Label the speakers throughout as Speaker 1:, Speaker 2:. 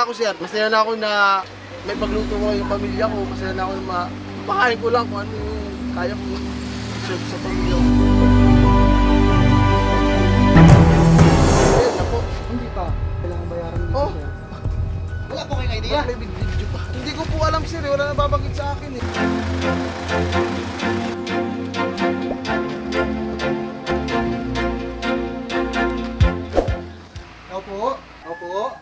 Speaker 1: na ako, sir. Masaya na ako na may pagluto ko yung pamilya ko. Masaya na ako na mapakain ko lang kung ano yung kaya ko serve sa pamilya ko. Ayun na po.
Speaker 2: Hindi pa. Kailangan bayaran dito,
Speaker 1: Oh.
Speaker 2: sir. Wala po kayong idea?
Speaker 1: May video pa. Hindi ko po alam, sir. Wala na babagit sa akin eh.
Speaker 2: Opo. Opo.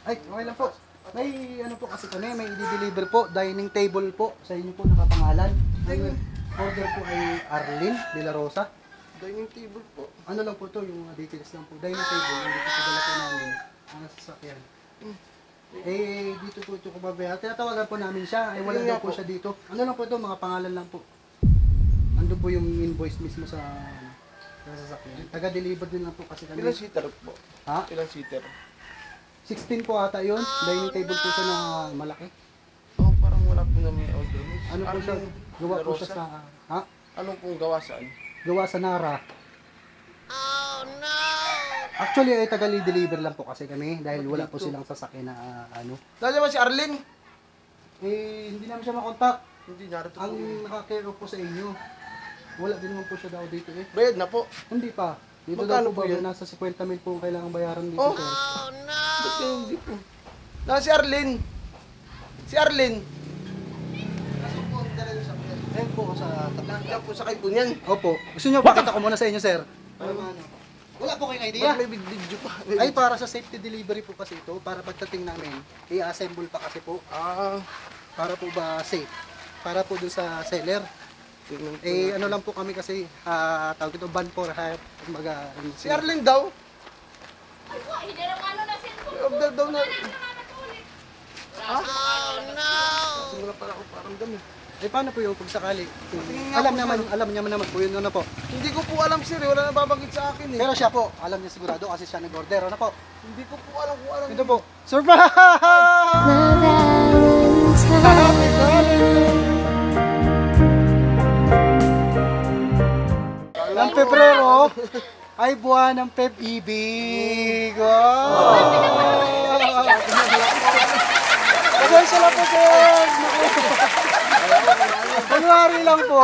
Speaker 2: Ay, okay lang po. May ano po kasi kami, may i-deliver po, dining table po, sa inyo po nakapangalan. Ang order po ay Arlene de la Rosa.
Speaker 1: Dining table po.
Speaker 2: Ano lang po to, yung details lang po. Dining table, yung dito po dala po namin, ang sasakyan. Eh, dito po ito kumabayan. Tinatawagan po namin siya, eh wala
Speaker 1: Ayun
Speaker 2: daw
Speaker 1: nga
Speaker 2: po
Speaker 1: po.
Speaker 2: siya dito. Ano lang po ito, mga pangalan lang po. Ando po yung invoice mismo sa sasakyan. Taga-deliver din lang po kasi kami.
Speaker 1: Ilang seater po?
Speaker 2: Ha?
Speaker 1: Ilang seater?
Speaker 2: 16 po ata yun. Dining table po siya na malaki.
Speaker 1: Oh, parang wala po na may order.
Speaker 2: Ano po siya? Gawa po siya sa... Ha?
Speaker 1: Anong pong gawa saan?
Speaker 2: Gawa sa Nara. Oh no! Actually ay taga-deliver lang po kasi kami dahil wala po silang sasakyan na ano.
Speaker 1: Nandiyan ba si Arlene?
Speaker 2: Eh, hindi namin siya makontak.
Speaker 1: Hindi, narito po.
Speaker 2: Ang nakakero po sa inyo. Wala din naman po siya daw dito eh.
Speaker 1: Bayad na po.
Speaker 2: Hindi pa. Dito
Speaker 1: Magkano
Speaker 2: daw
Speaker 1: po
Speaker 2: po ba
Speaker 1: yan?
Speaker 2: nasa 50,000 po ang kailangan bayaran dito,
Speaker 1: Oh.
Speaker 2: sir.
Speaker 1: Ba't kayo hindi po? Si Arlene. Si Arlene.
Speaker 2: Ayun po sa
Speaker 1: Nandiyan po sa kayo po niyan.
Speaker 2: Opo. Gusto niyo pakita ko muna sa inyo, sir? Para maano. Wala po kayong idea.
Speaker 1: Ba't may video pa?
Speaker 2: Ay, para sa safety delivery po kasi ito. Para pagdating namin, i-assemble pa kasi po. Para po ba safe? Para po dun sa seller.
Speaker 1: Tingnan po.
Speaker 2: Eh, ano lang po kami kasi, tawag ito, ban for hire. Kumbaga,
Speaker 1: Si Arlene daw. May order daw na. Ha? Oh no! Simula pala ako parang dami.
Speaker 2: Eh, paano po yung pagsakali?
Speaker 1: Tingin nga
Speaker 2: Alam
Speaker 1: po,
Speaker 2: naman,
Speaker 1: sir.
Speaker 2: alam niya naman po yun, ano po.
Speaker 1: Hindi ko po alam, sir. Wala na babagit sa akin eh.
Speaker 2: Pero siya po, alam niya sigurado kasi siya nag-order, ano po.
Speaker 1: Hindi ko po alam kung alam.
Speaker 2: Ito po, surprise! Happy birthday! Ng Pebrero ay buwan ng Peb-ibig. Wow! Pasensya lang po, sir. January lang po.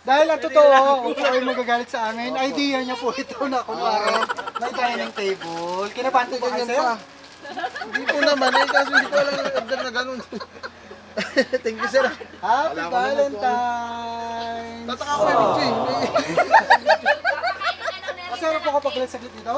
Speaker 2: Dahil ang totoo, huwag po kayo magagalit sa amin. Idea niya po ito na kunwari may dining table. Kinabante ko kayo,
Speaker 1: Ganyan
Speaker 2: sir?
Speaker 1: pa. Hindi po naman eh. Kaso hindi ko alam yung order na ganun. Thank you, sir.
Speaker 2: Happy
Speaker 1: Wala ko naman
Speaker 2: Valentine's!
Speaker 1: Tataka ko yung video eh.
Speaker 2: Kasi ano po kapag saglit dito?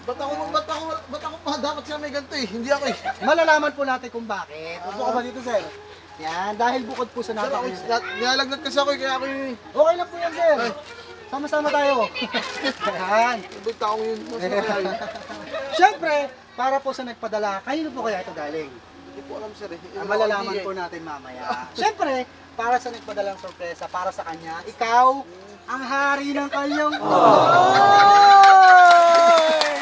Speaker 1: Ba't ako pa dapat siya may ganito eh. Hindi ako eh.
Speaker 2: Malalaman po natin kung bakit. Upo ka ba dito, sir? Yan, dahil bukod po sa
Speaker 1: Sir, ako, nilalagnat kasi ako eh. Kaya ako yung...
Speaker 2: Okay lang po yan, sir. Sama-sama tayo. Yan.
Speaker 1: Ibig taong yun.
Speaker 2: Siyempre, para po sa nagpadala, kayo po kaya ito galing?
Speaker 1: Hindi ko alam, sir eh.
Speaker 2: Malalaman po natin mamaya. Siyempre, para sa nagpadalang sorpresa, para sa kanya, ikaw ang hari ng kanyang buhay!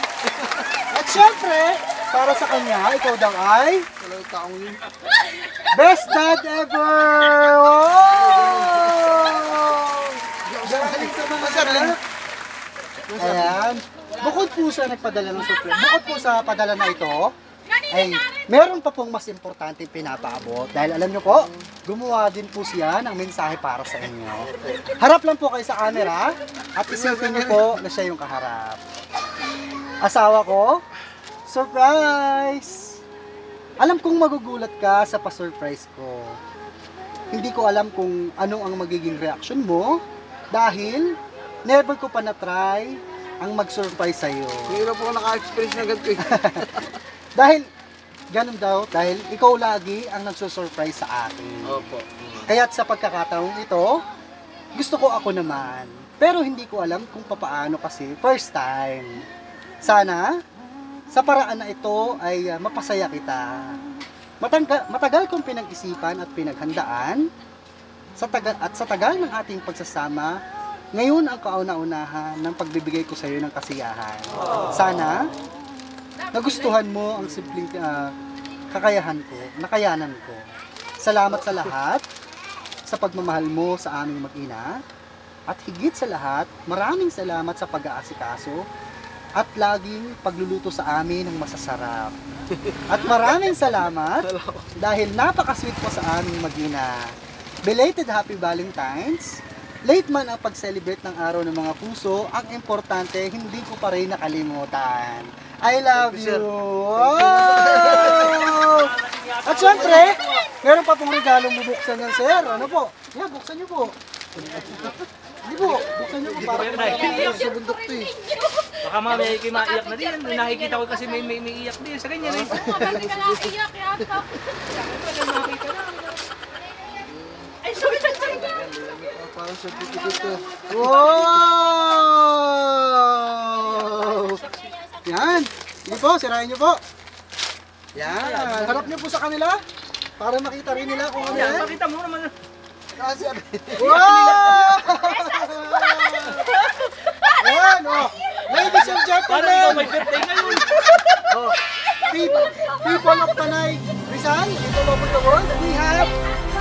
Speaker 2: At siyempre, para sa kanya, ikaw daw ay
Speaker 1: Wala yung taong yun.
Speaker 2: Best Dad Ever! Wow! Galing sa mga anak. Ayan. Bukod po sa nagpadala ng surprise, bukod po sa padala na ito, ay meron pa pong mas importante pinapaabot. Dahil alam nyo po, gumawa din po siya ng mensahe para sa inyo. Harap lang po kayo sa camera at isipin nyo po na siya yung kaharap. Asawa ko, surprise! Alam kong magugulat ka sa pa-surprise ko. Hindi ko alam kung ano ang magiging reaction mo dahil never ko pa na-try ang mag-surprise sa'yo.
Speaker 1: Hindi na po ako naka-experience na ganito eh.
Speaker 2: Dahil, ganun daw, dahil ikaw lagi ang nagsusurprise sa akin.
Speaker 1: Opo.
Speaker 2: Kaya't sa pagkakataong ito, gusto ko ako naman. Pero hindi ko alam kung papaano kasi first time. Sana, sa paraan na ito ay mapasaya kita. Matagal kong pinag-isipan at pinaghandaan sa tagal ng ating pagsasama, ngayon ang kauna-unahan ng pagbibigay ko sa iyo ng kasiyahan. Sana, nagustuhan mo ang simpleng nakayanan ko. Salamat sa lahat, sa pagmamahal mo sa aming mag-ina, at higit sa lahat, maraming salamat sa pag-aasikaso at laging pagluluto sa amin ng masasarap. At maraming salamat dahil napaka-sweet po sa aming mag-ina. Belated Happy Valentine's. Late man ang pag-celebrate ng araw ng mga puso, ang importante, hindi ko pa rin nakalimutan. I love you! Wow! At syempre, meron pa pong regalong bubuksan yan, sir. Ano po? Yeah, buksan niyo po. Hindi po, buksan niyo po para
Speaker 1: Sa bundok to eh.
Speaker 3: Baka mamaya kayo maiyak na din. Nakikita ko kasi may iyak din sa ganyan eh.
Speaker 4: Oo, bakit ka naiyak yata? Ay, sorry.
Speaker 1: Parang certificate to.
Speaker 2: Wow! Yan. Sige po, sirahin niyo po. Yan. Harap niyo po sa kanila para makita rin nila kung ano
Speaker 3: Yan,
Speaker 2: yan.
Speaker 3: pakita mo naman.
Speaker 1: Kasi
Speaker 2: Wow! Yan, oh. Ladies and
Speaker 3: Parang ikaw
Speaker 2: gentlemen,
Speaker 3: may birthday ngayon.
Speaker 2: oh, people of Panay, Rizal, and all over the world, we have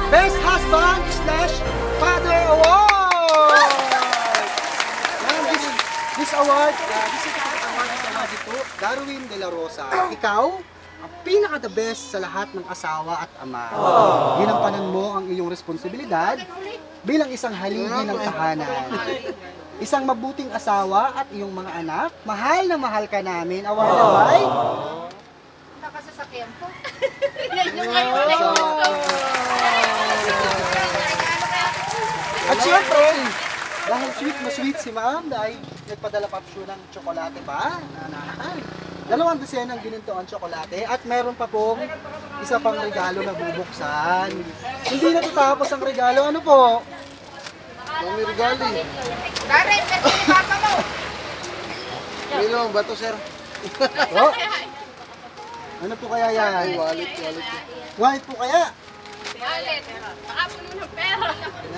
Speaker 2: Best Husband / Father Award! Yan, this award, this award ito, Darwin De La Rosa. Ikaw, ang pinaka-the best sa lahat ng asawa at ama. Ginampanan mo ang iyong responsibilidad bilang isang haligi ng tahanan. Isang mabuting asawa at iyong mga anak. Mahal na mahal ka namin. Awarded by
Speaker 4: Nakasasakyan po. Yan yung gusto.
Speaker 2: At syempre, dahil sweet na sweet si ma'am, dahil nagpadala pa siya ng tsokolate pa, nanakay. 2 dosenang gininto ang tsokolate at meron pa pong isa pang regalo na bubuksan. Hindi natatapos ang regalo. Ano po?
Speaker 1: may regalo eh.
Speaker 4: Karen, pero yung papa mo.
Speaker 1: Milong, bato sir.
Speaker 2: Oh. Ano po kaya yan?
Speaker 1: Wallet.
Speaker 2: White po kaya?
Speaker 4: Wallet. Nakapuno ng pera.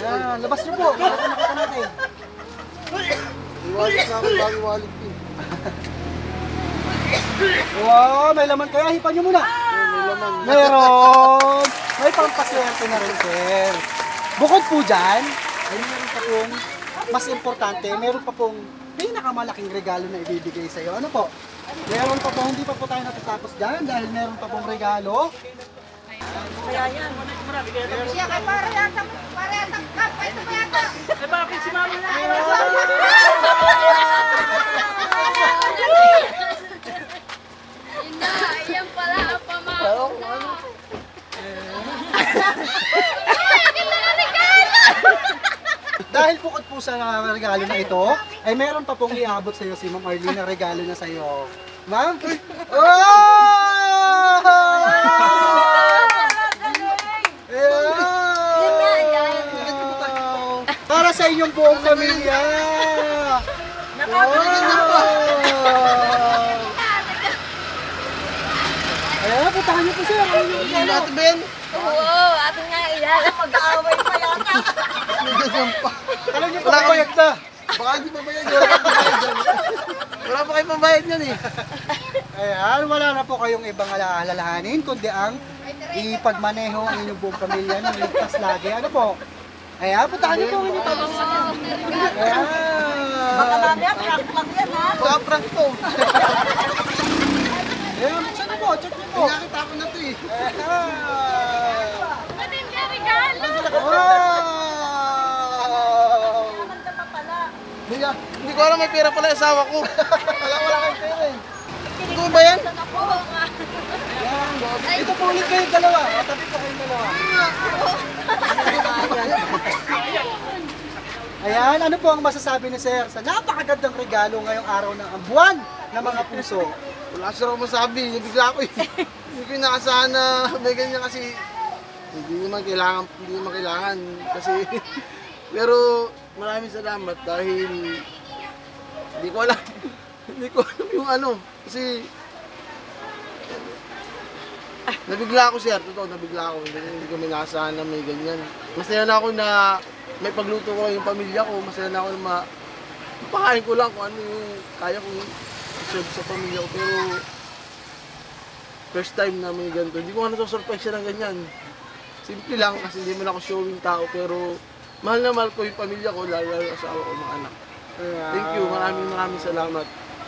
Speaker 2: Yan, labas niyo po. Para po nakita natin.
Speaker 1: May wallet na ako, bagong wallet eh.
Speaker 2: Wow, may laman kaya. Hipan niyo muna.
Speaker 1: May laman.
Speaker 2: Meron! May pampaswerte na rin, sir. Bukod po dyan, ay meron pa pong, mas importante, meron pa pong pinakamalaking regalo na ibibigay sa iyo. Ano po? Meron pa po, hindi pa po tayo natatapos dyan dahil meron pa pong regalo.
Speaker 4: Siya kay para yata kap. Ito ba yata?
Speaker 3: Eh bakit si mama na?
Speaker 4: Yun na, yan pala ang pamako na.
Speaker 2: Dahil bukod po sa regalo na ito, ay meron pa pong iabot sa iyo si Ma'am Arlene na regalo na sa iyo. Ma'am? Oh! Wow! Para sa inyong buong pamilya! Wow! Ayan, puntahan niyo po sir.
Speaker 1: Hindi natin Ben.
Speaker 4: Oo, ating nga iyan. Mag-aaway pa yata.
Speaker 2: Alam niyo po bayad na.
Speaker 1: Baka hindi pa bayad. Wala pa bayad dyan. Wala pa kayo pambayad yan eh.
Speaker 2: Ayan, wala na po kayong ibang alalahanin, kundi ang ipagmaneho ang inyong buong pamilya ng ligtas lagi. Ano po? Ayan, puntahan niyo po ang inyong pamilya. Ayan.
Speaker 4: Baka mamaya, prank lang yan ha.
Speaker 1: Baka prank to.
Speaker 2: Ayan, buksan niyo po, check niyo po.
Speaker 1: Nakita ko na to eh.
Speaker 2: Ayan.
Speaker 4: Matindi ang regalo.
Speaker 2: Wow!
Speaker 1: Hindi ko alam may pera pala yung asawa ko.
Speaker 2: Wala kayong pera eh.
Speaker 1: Ito ba yan?
Speaker 4: Oo nga.
Speaker 2: Ayan, ito po ulit kayong dalawa. Tabi po kayong dalawa. Ayan, ano po ang masasabi ni Sir sa napakagandang regalo ngayong araw ng ang buwan ng mga puso?
Speaker 1: Wala siya ako masabi. Nabigla ako eh. Hindi ko inakasahan na may ganyan kasi hindi naman kailangan kasi pero maraming salamat dahil hindi ko alam yung ano kasi nabigla ako sir, totoo nabigla ako, hindi ko minasahan na may ganyan. Masaya na ako na may pagluto ko yung pamilya ko, masaya na ako na mapakain ko lang kung ano yung kaya kong serve sa pamilya ko, pero first time na may ganito, hindi ko nga nasusurprise siya ng ganyan. Simple lang kasi hindi man ako showing tao, pero mahal na mahal ko yung pamilya ko, lalo asawa ko, mga anak. Thank you, maraming salamat.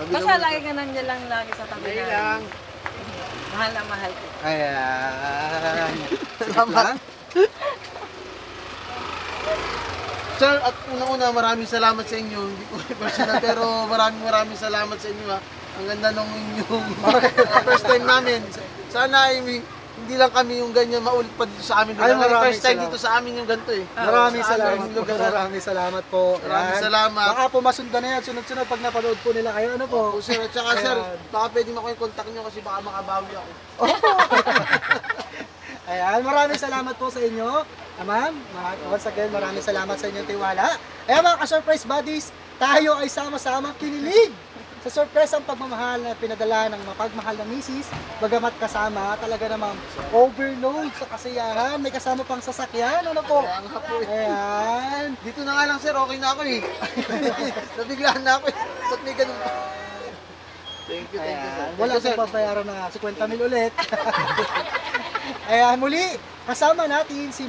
Speaker 1: Tabi
Speaker 5: Basta
Speaker 1: lang-
Speaker 5: lagi ka nandiyan lang lagi sa tabi
Speaker 1: Ayun
Speaker 5: namin.
Speaker 1: lang.
Speaker 5: Mahal na mahal ko.
Speaker 2: Ayan. Salamat.
Speaker 1: Sir, at unang-una maraming salamat sa inyo. Hindi ko personal pero maraming salamat sa inyo ha. Ang ganda nung inyong first time namin. Sana ay hindi lang kami yung ganyan maulit pa dito sa amin.
Speaker 2: Ay, maraming
Speaker 1: First time
Speaker 2: salamat.
Speaker 1: dito sa amin yung ganito eh.
Speaker 2: Maraming
Speaker 1: Sa
Speaker 2: salamat
Speaker 1: aming
Speaker 2: po.
Speaker 1: lugar.
Speaker 2: Maraming salamat po.
Speaker 1: Maraming
Speaker 2: Ayan.
Speaker 1: salamat.
Speaker 2: Baka po masundan na yan. Sunod-sunod pag napanood po nila kayo. Ano po?
Speaker 1: O sir, at saka sir,
Speaker 2: Ayan.
Speaker 1: baka pwede mo kayo contact nyo kasi baka makabawi ako.
Speaker 2: Ayan, maraming salamat po sa inyo. Ma'am, once again, maraming salamat sa inyong tiwala. Ayan mga ka-surprise buddies, tayo ay sama-sama kinilig sa surprise ang pagmamahal na pinadala ng mapagmahal na misis. Bagamat kasama, talaga namang overload sa kasiyahan. May kasama pang sasakyan. Ano po?
Speaker 1: Kaya nga po eh.
Speaker 2: Ayan.
Speaker 1: Dito na nga lang sir, okay na ako eh. Nabiglaan na ako eh. Ba't may ganun pa? Thank you sir.
Speaker 2: Ayan. Wala
Speaker 1: Thank you,
Speaker 2: siyang babayaran na 50,000 ulit. Ayan, muli, kasama natin si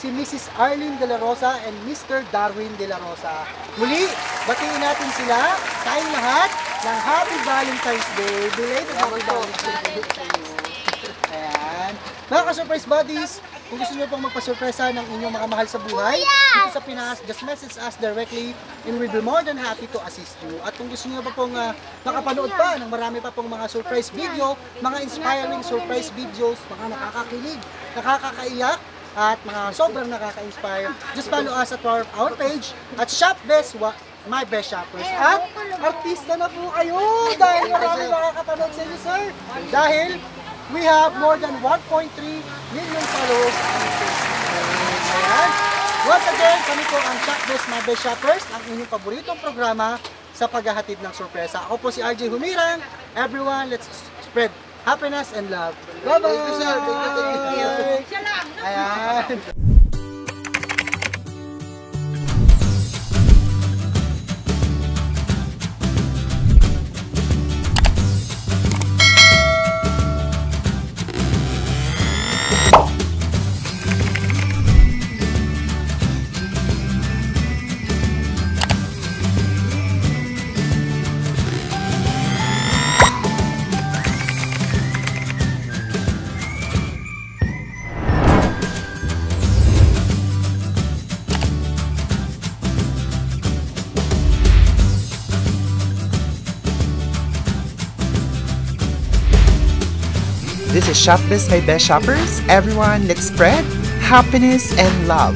Speaker 2: Mrs. Arlene De La Rosa and Mr. Darwin De La Rosa. Muli, batiin natin sila, tayong lahat, ng Happy Valentine's Day. Belated Happy Valentine's Day. Ayan. Mga ka-surprise buddies, kung gusto nyo pong magpa-surpresa ng inyong mga mahal sa buhay, dito sa Pinas, just message us directly and we'll be more than happy to assist you. At kung gusto nyo pa pong makapanood pa ng marami pa pong mga surprise video, mga inspiring surprise videos, mga nakakakilig, nakakakaiyak, at mga sobrang nakaka-inspire, just follow us at our page at Shop Best My Best Shoppers. At artista na po kayo dahil marami makakapanood sa inyo, sir. Dahil we have more than 1.3 million followers on Facebook. Ayan. Once again, kami po ang Shop Best My Best Shoppers, ang inyong paboritong programa sa paghahatid ng sorpresa. Ako po si RJ Humirang. Everyone, let's spread happiness and love. Bye-bye!
Speaker 1: Thank you sir, thank you.
Speaker 2: Ayan.
Speaker 6: This is Shop This My Best Shoppers. Everyone, let's spread happiness and love.